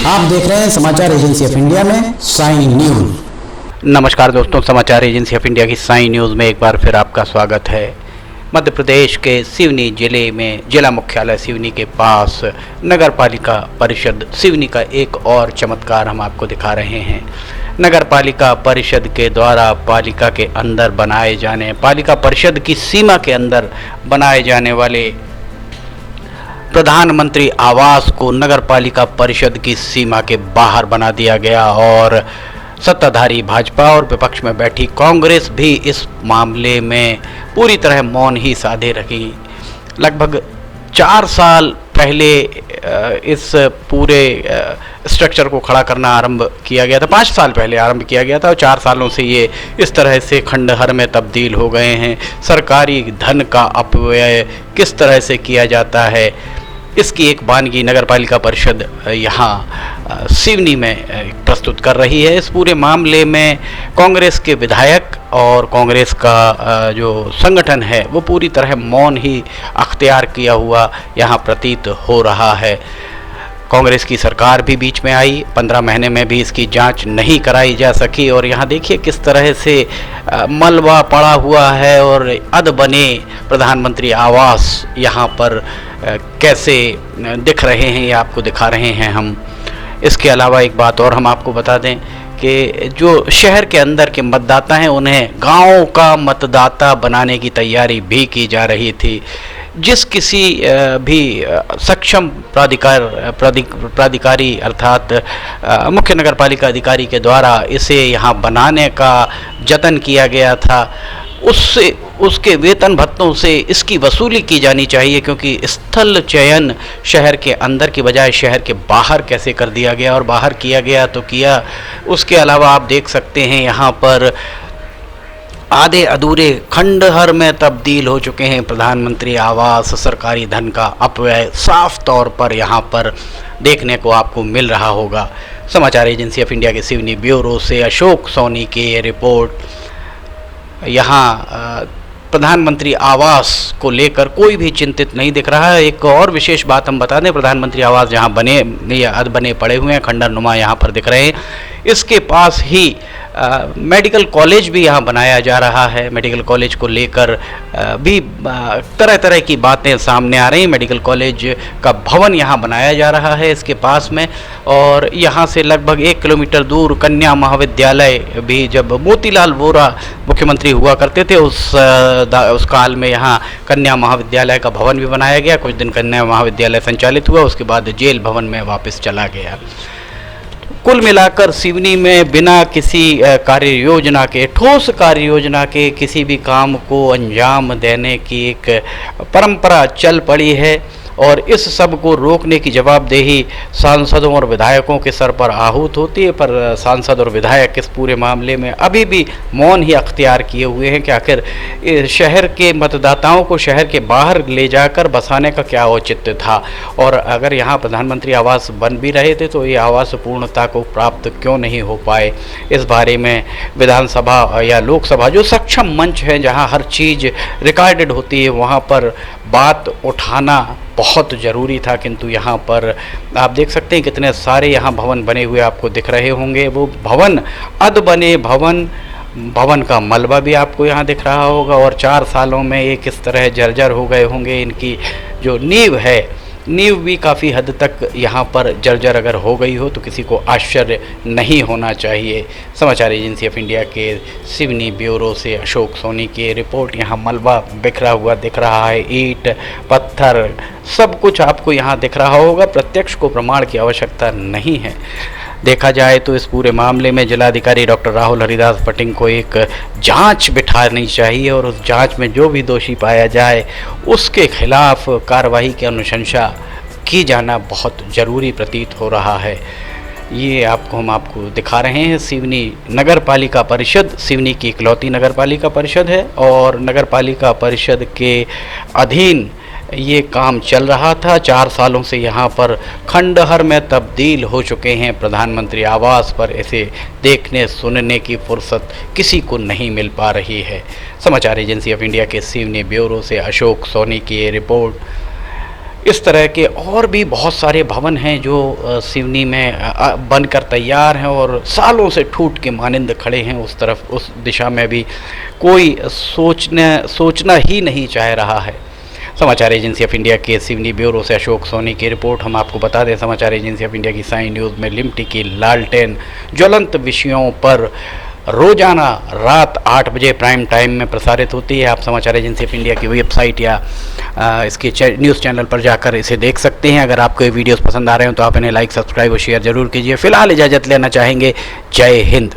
आप देख रहे हैं समाचार एजेंसी ऑफ इंडिया में साइन न्यूज। नमस्कार दोस्तों, समाचार एजेंसी ऑफ इंडिया की साइन न्यूज़ में एक बार फिर आपका स्वागत है। मध्य प्रदेश के सिवनी जिले में जिला मुख्यालय सिवनी के पास नगर पालिका परिषद सिवनी का एक और चमत्कार हम आपको दिखा रहे हैं। नगर पालिका परिषद के द्वारा पालिका के अंदर बनाए जाने, पालिका परिषद की सीमा के अंदर बनाए जाने वाले प्रधानमंत्री आवास को नगर पालिका परिषद की सीमा के बाहर बना दिया गया और सत्ताधारी भाजपा और विपक्ष में बैठी कांग्रेस भी इस मामले में पूरी तरह मौन ही साधे रही। लगभग 4 साल पहले इस पूरे स्ट्रक्चर को खड़ा करना आरंभ किया गया था। 5 साल पहले आरंभ किया गया था और 4 सालों से ये इस तरह से खंडहर में तब्दील हो गए हैं। सरकारी धन का अपव्यय किस तरह से किया जाता है, इसकी एक वानगी नगर पालिका परिषद यहाँ सिवनी में प्रस्तुत कर रही है। इस पूरे मामले में कांग्रेस के विधायक और कांग्रेस का जो संगठन है वो पूरी तरह मौन ही अख्तियार किया हुआ यहाँ प्रतीत हो रहा है। कांग्रेस की सरकार भी बीच में आई, 15 महीने में भी इसकी जांच नहीं कराई जा सकी और यहाँ देखिए किस तरह से मलबा पड़ा हुआ है और अध बने प्रधानमंत्री आवास यहाँ पर कैसे दिख रहे हैं, ये आपको दिखा रहे हैं हम। इसके अलावा एक बात और हम आपको बता दें कि जो शहर के अंदर के मतदाता हैं उन्हें गाँव का मतदाता बनाने की तैयारी भी की जा रही थी। जिस किसी भी सक्षम प्राधिकारी अर्थात मुख्य नगर पालिका अधिकारी के द्वारा इसे यहाँ बनाने का जतन किया गया था, उसके वेतन भत्तों से इसकी वसूली की जानी चाहिए, क्योंकि स्थल चयन शहर के अंदर की बजाय शहर के बाहर कैसे कर दिया गया और बाहर किया गया तो किया। उसके अलावा आप देख सकते हैं यहाँ पर आधे अधूरे खंडहर में तब्दील हो चुके हैं प्रधानमंत्री आवास। सरकारी धन का अपव्यय साफ तौर पर यहाँ पर देखने को आपको मिल रहा होगा। समाचार एजेंसी ऑफ इंडिया के सिवनी ब्यूरो से अशोक सोनी की ये रिपोर्ट। यहाँ प्रधानमंत्री आवास को लेकर कोई भी चिंतित नहीं दिख रहा है। एक और विशेष बात हम बता दें, प्रधानमंत्री आवास जहाँ बने या अध बने पड़े हुए हैं, खंडर नुमा यहाँ पर दिख रहे हैं, इसके पास ही मेडिकल कॉलेज भी यहाँ बनाया जा रहा है। मेडिकल कॉलेज को लेकर भी तरह तरह की बातें सामने आ रही हैं। मेडिकल कॉलेज का भवन यहाँ बनाया जा रहा है इसके पास में, और यहाँ से लगभग 1 किलोमीटर दूर कन्या महाविद्यालय भी, जब मोतीलाल वोरा मुख्यमंत्री हुआ करते थे उस काल में यहाँ कन्या महाविद्यालय का भवन भी बनाया गया। कुछ दिन कन्या महाविद्यालय संचालित हुआ, उसके बाद जेल भवन में वापस चला गया। कुल मिलाकर सिवनी में बिना किसी कार्य योजना के, ठोस कार्य योजना के किसी भी काम को अंजाम देने की एक परंपरा चल पड़ी है और इस सब को रोकने की जवाबदेही सांसदों और विधायकों के सर पर आहूत होती है। पर सांसद और विधायक इस पूरे मामले में अभी भी मौन ही अख्तियार किए हुए हैं कि आखिर शहर के मतदाताओं को शहर के बाहर ले जाकर बसाने का क्या औचित्य था, और अगर यहाँ प्रधानमंत्री आवास बन भी रहे थे तो ये आवास पूर्णता को प्राप्त क्यों नहीं हो पाए। इस बारे में विधानसभा या लोकसभा जो सक्षम मंच है जहाँ हर चीज़ रिकॉर्डेड होती है, वहाँ पर बात उठाना बहुत ज़रूरी था। किंतु यहाँ पर आप देख सकते हैं कितने सारे यहाँ भवन बने हुए आपको दिख रहे होंगे। वो भवन अध बने भवन का मलबा भी आपको यहाँ दिख रहा होगा और 4 सालों में ये किस तरह जर्जर हो गए होंगे। इनकी जो नींव है, नींव भी काफ़ी हद तक यहाँ पर जर्जर अगर हो गई हो तो किसी को आश्चर्य नहीं होना चाहिए। समाचार एजेंसी ऑफ इंडिया के सिवनी ब्यूरो से अशोक सोनी की रिपोर्ट। यहाँ मलबा बिखरा हुआ दिख रहा है, ईंट पत्थर सब कुछ आपको यहाँ दिख रहा होगा। प्रत्यक्ष को प्रमाण की आवश्यकता नहीं है। देखा जाए तो इस पूरे मामले में जिलाधिकारी डॉक्टर राहुल हरिदास पटिंग को एक जांच बिठानी चाहिए और उस जांच में जो भी दोषी पाया जाए उसके खिलाफ कार्रवाई की अनुशंसा की जाना बहुत ज़रूरी प्रतीत हो रहा है। ये हम आपको दिखा रहे हैं सिवनी नगर पालिका परिषद। सिवनी की इकलौती नगर पालिका परिषद है और नगर पालिका परिषद के अधीन ये काम चल रहा था। 4 सालों से यहाँ पर खंडहर में तब्दील हो चुके हैं प्रधानमंत्री आवास, पर इसे देखने सुनने की फुर्सत किसी को नहीं मिल पा रही है। समाचार एजेंसी ऑफ इंडिया के सिवनी ब्यूरो से अशोक सोनी की ये रिपोर्ट। इस तरह के और भी बहुत सारे भवन हैं जो सिवनी में बनकर तैयार हैं और सालों से ठूट के मानिंद खड़े हैं। उस तरफ, उस दिशा में भी कोई सोचना ही नहीं चाह रहा है। समाचार एजेंसी ऑफ इंडिया के सिवनी ब्यूरो से अशोक सोनी की रिपोर्ट। हम आपको बता दें, समाचार एजेंसी ऑफ इंडिया की साइन न्यूज़ में लिमटी की लालटेन ज्वलंत विषयों पर रोज़ाना रात 8 बजे प्राइम टाइम में प्रसारित होती है। आप समाचार एजेंसी ऑफ इंडिया की वेबसाइट या इसके न्यूज़ चैनल पर जाकर इसे देख सकते हैं। अगर आपको ये वीडियोस पसंद आ रहे हो तो आप इन्हें लाइक, सब्सक्राइब और शेयर जरूर कीजिए। फिलहाल इजाज़त लेना चाहेंगे। जय हिंद।